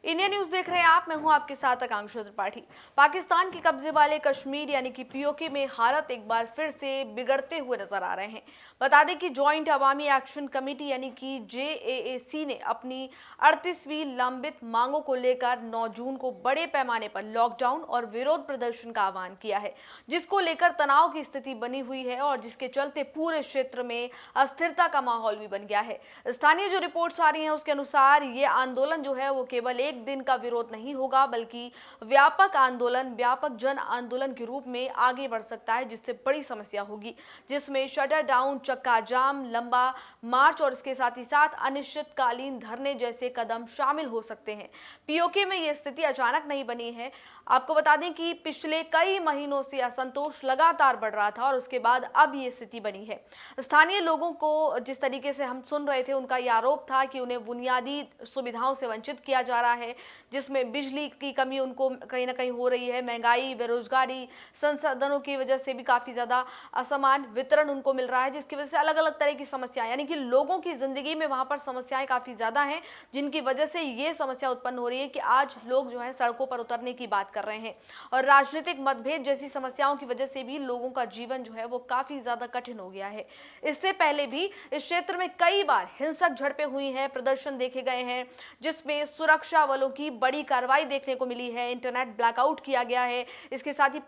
India news देख रहे हैं आप। मैं हूं आपके साथ आकांक्षा त्रिपाठी। पाकिस्तान के कब्जे वाले कश्मीर यानी कि पीओके में हालात एक बार फिर से बिगड़ते हुए नजर आ रहे हैं। बता दें कि जॉइंट अवामी एक्शन कमेटी यानी कि जेएएसी ने अपनी 38वीं लंबित मांगों को लेकर 9 जून को बड़े पैमाने पर लॉकडाउन और विरोध प्रदर्शन का आह्वान किया है, जिसको लेकर तनाव की स्थिति बनी हुई है और जिसके चलते पूरे क्षेत्र में अस्थिरता का माहौल भी बन गया है। स्थानीय जो रिपोर्ट्स आ रही हैं उसके अनुसार ये आंदोलन जो है वो केवल एक दिन का विरोध नहीं होगा, बल्कि व्यापक आंदोलन, व्यापक जन आंदोलन के रूप में आगे बढ़ सकता है, जिससे बड़ी समस्या होगी, जिसमें शटर डाउन, चक्का जाम, लंबा मार्च और इसके साथ ही साथ अनिश्चितकालीन धरने जैसे कदम शामिल हो सकते हैं। पीओके में यह स्थिति अचानक नहीं बनी है। आपको बता दें कि पिछले कई महीनों से असंतोष लगातार बढ़ रहा था और उसके बाद अब ये स्थिति बनी है। स्थानीय लोगों को जिस तरीके से हम सुन रहे थे, उनका यह आरोप था कि उन्हें बुनियादी सुविधाओं से वंचित किया जा रहा है, जिसमें बिजली की कमी उनको कहीं ना कहीं हो रही है, महंगाई, बेरोजगारी, संसाधनों की वजह से भी काफी ज्यादा असमान वितरण उनको मिल रहा है, जिसकी वजह से अलग अलग तरह की समस्याएं, यानी कि लोगों की जिंदगी में वहां पर समस्याएं काफी ज्यादा हैं, जिनकी वजह से ये समस्या उत्पन्न हो रही है कि आज लोग जो है सड़कों पर उतरने की बात कर रहे हैं। और राजनीतिक मतभेद जैसी समस्याओं की वजह से भी लोगों का जीवन जो है वो काफी ज्यादा कठिन हो गया है। इससे पहले भी इस क्षेत्र में कई बार हिंसक झड़पें हुई हैं, प्रदर्शन देखे गए हैं, जिसमें सुरक्षा बलों की बड़ी कार्रवाई देखने को मिली है, इंटरनेट ब्लैकआउट किया गया है, इसके साथ ही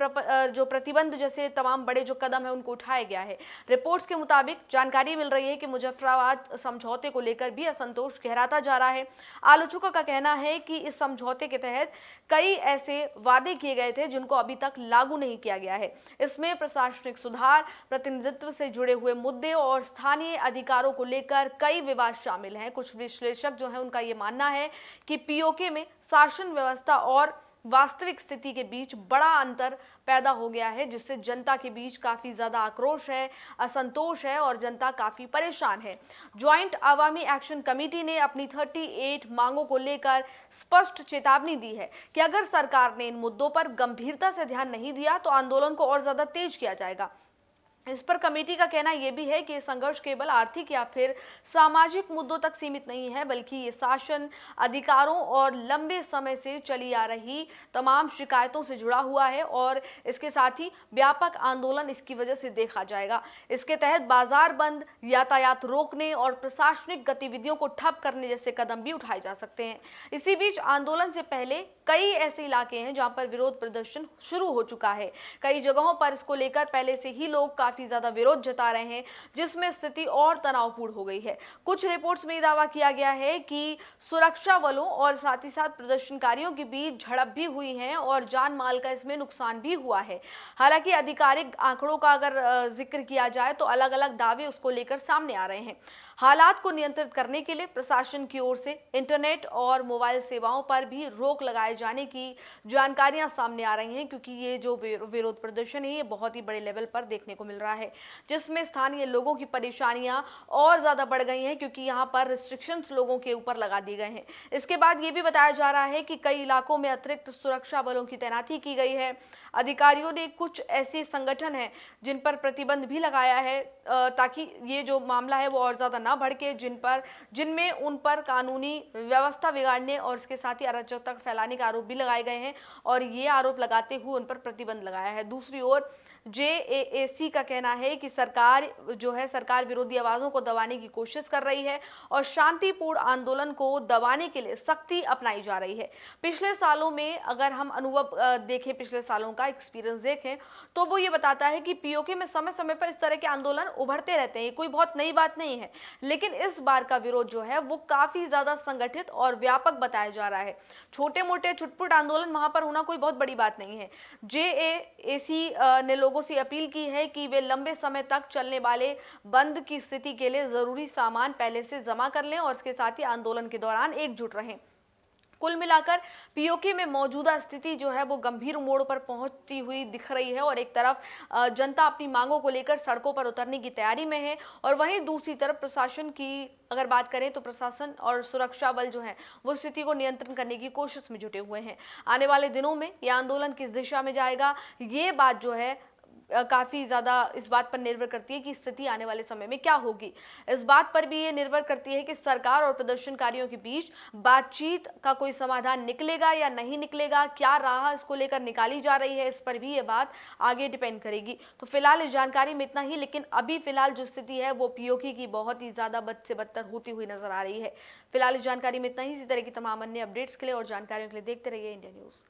जो प्रतिबंध जैसे तमाम बड़े जो कदम है उनको उठाया गया है। रिपोर्ट्स के मुताबिक जानकारी मिल रही है कि मुजफ्फराबाद समझौते को लेकर भी असंतोष गहराता जा रहा है। आलोचकों का कहना है कि इस समझौते के तहत कई ऐसे वादे किए गए थे जिनको अभी तक लागू नहीं किया गया है। इसमें प्रशासनिक सुधार, प्रतिनिधित्व से जुड़े हुए मुद्दे और स्थानीय अधिकारों को लेकर कई विवाद शामिल हैं। कुछ विश्लेषक जो है उनका ये मानना है कि पीओके में शासन व्यवस्था और वास्तविक स्थिति के बीच बड़ा अंतर पैदा हो गया है, जिससे जनता के बीच काफी ज्यादा आक्रोश है, असंतोष है और जनता काफी परेशान है। ज्वाइंट अवामी एक्शन कमेटी ने अपनी 38 मांगों को लेकर स्पष्ट चेतावनी दी है कि अगर सरकार ने इन मुद्दों पर गंभीरता से ध्यान नहीं दिया तो आंदोलन को और ज्यादा तेज किया जाएगा। इस पर कमेटी का कहना यह भी है कि ये संघर्ष केवल आर्थिक या फिर सामाजिक मुद्दों तक सीमित नहीं है, बल्कि ये शासन, अधिकारों और लंबे समय से चली आ रही तमाम शिकायतों से जुड़ा हुआ है और इसके साथ ही व्यापक आंदोलन इसकी वजह से देखा जाएगा। इसके तहत बाजार बंद, यातायात रोकने और प्रशासनिक गतिविधियों को ठप करने जैसे कदम भी उठाए जा सकते हैं। इसी बीच आंदोलन से पहले कई ऐसे इलाके हैं जहां पर विरोध प्रदर्शन शुरू हो चुका है। कई जगहों पर इसको लेकर पहले से ही लोग काफी ज्यादा विरोध जता रहे हैं, जिसमें स्थिति और तनावपूर्ण हो गई है। कुछ रिपोर्ट्स में दावा किया गया है कि सुरक्षा बलों और साथ ही साथ प्रदर्शनकारियों के बीच झड़प भी हुई है और जान माल का इसमें नुकसान भी हुआ है। हालांकि आधिकारिक आंकड़ों का अगर जिक्र किया जाए तो अलग अलग दावे उसको लेकर सामने आ रहे हैं। हालात को नियंत्रित करने के लिए प्रशासन की ओर से इंटरनेट और मोबाइल सेवाओं पर भी रोक लगाए जाने की जानकारियां सामने आ रही हैं, क्योंकि ये जो विरोध प्रदर्शन है ये बहुत ही बड़े लेवल पर देखने को मिल रहा है, जिसमें स्थानीय लोगों की परेशानियां और ज्यादा बढ़ गई हैं, क्योंकि यहां पर रिस्ट्रिक्शंस लोगों के ऊपर लगा दिए गए हैं। इसके बाद ये भी बताया जा रहा है कि कई इलाकों में अतिरिक्त सुरक्षा बलों की तैनाती की गई है। अधिकारियों ने कुछ ऐसे संगठन हैं जिन पर प्रतिबंध भी लगाया है, ताकि ये जो मामला है वो और ज्यादा ना भड़के, जिनमें उन पर कानूनी व्यवस्था बिगाड़ने और इसके साथ ही अराजकता फैलाने के आरोप भी लगाए गए हैं और ये आरोप लगाते हुए उन पर प्रतिबंध लगाया है। दूसरी ओर जेएएसी का कहना है कि सरकार विरोधी आवाजों को दबाने की कोशिश कर रही है और शांतिपूर्ण आंदोलन को दबाने के लिए सख्ती अपनाई जा रही है। पिछले सालों में अगर हम अनुभव देखें, पिछले सालों का एक्सपीरियंस देखें, तो वो ये बताता है कि पीओके में समय समय पर इस तरह के आंदोलन उभरते रहते हैं। कोई बहुत नई बात नहीं है, लेकिन इस बार का विरोध जो है वो काफी ज्यादा संगठित और व्यापक बताया जा रहा है। छोटे मोटे छुटपुट आंदोलन वहां पर होना कोई बहुत बड़ी बात नहीं है। जेएएसी ने लोगों से अपील की है कि वे लंबे समय तक चलने वाले बंद की स्थिति के लिए जरूरी सामान पहले से जमा कर लें और इसके साथ ही आंदोलन के दौरान एकजुट रहें। कुल मिलाकर पीओके में मौजूदा स्थिति जो है वो गंभीर मोड़ पर पहुंचती हुई दिख रही है और एक तरफ जनता अपनी मांगों को लेकर सड़कों पर उतरने की तैयारी में है और वहीं दूसरी तरफ प्रशासन की अगर बात करें तो प्रशासन और सुरक्षा बल जो है वो स्थिति को नियंत्रण करने की कोशिश में जुटे हुए हैं। आने वाले दिनों में यह आंदोलन किस दिशा में जाएगा, ये बात जो है काफ़ी ज़्यादा इस बात पर निर्भर करती है कि स्थिति आने वाले समय में क्या होगी। इस बात पर भी ये निर्भर करती है कि सरकार और प्रदर्शनकारियों के बीच बातचीत का कोई समाधान निकलेगा या नहीं निकलेगा, क्या राह इसको लेकर निकाली जा रही है, इस पर भी ये बात आगे डिपेंड करेगी। तो फिलहाल इस जानकारी में इतना ही, लेकिन अभी फिलहाल जो स्थिति है वो पीओके की बहुत ही ज़्यादा बद से बदतर होती हुई नजर आ रही है। फिलहाल इस जानकारी में इतना ही। इसी तरह की तमाम अन्य अपडेट्स के लिए और जानकारियों के लिए देखते रहिए इंडिया न्यूज़।